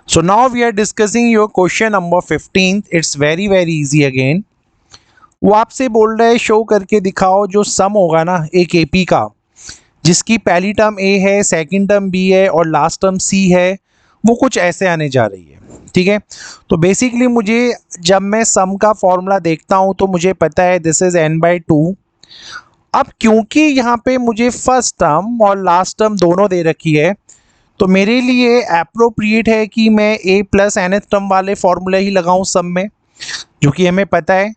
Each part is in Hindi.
So now we are discussing your question number 15th. It's very easy again. वो आपसे बोल रहा है शो करके दिखाओ जो सम होगा ना एक एपी का, जिसकी पहली टर्म ए है, सेकंड टर्म बी है और लास्ट टर्म सी है, वो कुछ ऐसे आने जा रही है। ठीक है, तो बेसिकली मुझे जब मैं सम का फॉर्मूला देखता हूँ तो मुझे पता है दिस इज n/2। अब क्योंकि यहाँ पे मुझे फर्स्ट टर्म और लास्ट टर्म दोनों दे रखी है, तो मेरे लिए अप्रोप्रिएट है कि मैं a प्लस nth टर्म वाले फॉर्मूले ही लगाऊं सम में, जो कि हमें पता है।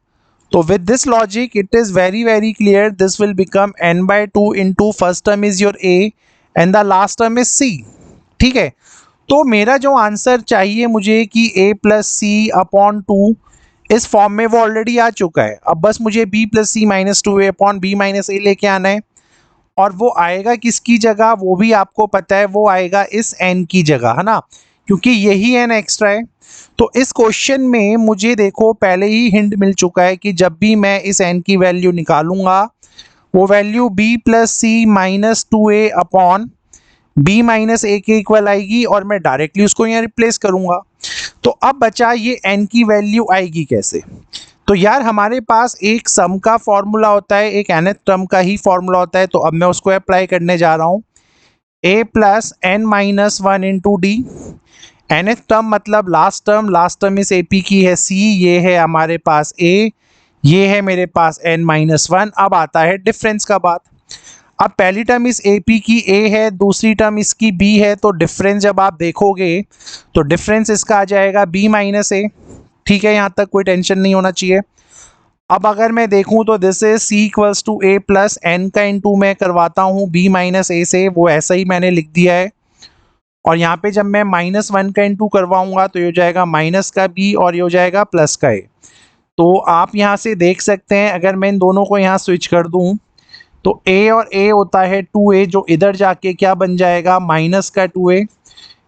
तो with this logic it is very clear, this will become n/2 into first term is your a and the last term is c। ठीक है, तो मेरा जो आंसर चाहिए मुझे कि a प्लस सी अपॉन 2 इस फॉर्म में वो ऑलरेडी आ चुका है। अब बस मुझे b plus c minus 2a upon b minus a लेके आना है, और वो आएगा किसकी जगह वो भी आपको पता है, वो आएगा इस n की जगह, है ना, क्योंकि यही n एक्स्ट्रा है। तो इस क्वेश्चन में मुझे देखो पहले ही हिंट मिल चुका है कि जब भी मैं इस n की वैल्यू निकालूंगा वो value b plus c minus 2a upon b minus a के इक्वल आएगी, और मैं डायरेक्टली उसको यहाँ रिप्लेस करूंगा। तो अब बचा ये n की वैल्यू आएगी कैसे। तो यार हमारे पास एक सम का फॉर्मूला होता है, एक nth टर्म का ही फॉर्मूला होता है। तो अब मैं उसको अप्लाई करने जा रहा हूँ, a plus n minus 1 into D. nth term मतलब लास्ट टर्म इस AP की है c, ये है हमारे पास a, ये है मेरे पास n माइनस 1। अब आता है डिफरेंस का बात। अब पहली टर्म इस AP की a है, दूसरी टर्म इसकी b है, तो डिफरेंस जब आप देखोगे तो डिफरेंस इसका आ जाएगा b माइनस a। ठीक है, यहाँ तक कोई टेंशन नहीं होना चाहिए। अब अगर मैं देखूं तो this is c equals to a plus n का इंटू मैं करवाता हूँ b माइनस a से, वो ऐसा ही मैंने लिख दिया है। और यहाँ पे जब मैं -1 का इंटू करवाऊंगा तो ये हो जाएगा माइनस का b और ये हो जाएगा प्लस का a। तो आप यहाँ से देख सकते हैं अगर मैं इन दोनों को यहाँ स्विच कर दूँ तो a और a होता है 2a, जो इधर जाके क्या बन जाएगा माइनस का 2a।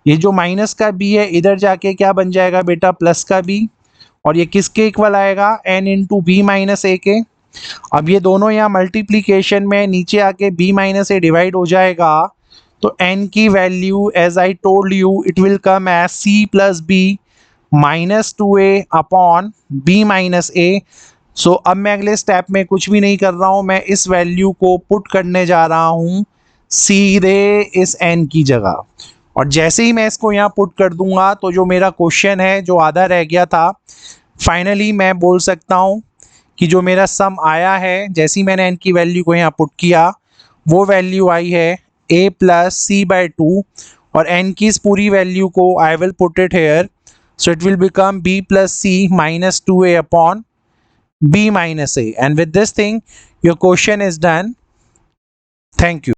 ये जो माइनस का b है इधर जाके क्या बन जाएगा बेटा प्लस का b, और ये किसके इक्वल आएगा n इंटू बी माइनस ए के। अब ये दोनों यहाँ मल्टीप्लीकेशन में नीचे आके b माइनस ए डिवाइड हो जाएगा, तो n की value as I told you it will come as c plus B minus 2a upon b minus A. So अब मैं अगले स्टेप में कुछ भी नहीं कर रहा हूँ, मैं इस वैल्यू को पुट करने जा रहा हूँ सीधे इस n की जगह। और जैसे ही मैं इसको यहाँ पुट कर दूंगा तो जो मेरा क्वेश्चन है जो आधा रह गया था, फाइनली मैं बोल सकता हूँ कि जो मेरा सम आया है, जैसे ही मैंने n की वैल्यू को यहाँ पुट किया वो वैल्यू आई है a प्लस सी बाई 2, और n की इस पूरी वैल्यू को I will put it here, so it will become b plus c minus 2a upon b minus a, and with this thing your question is done. Thank you.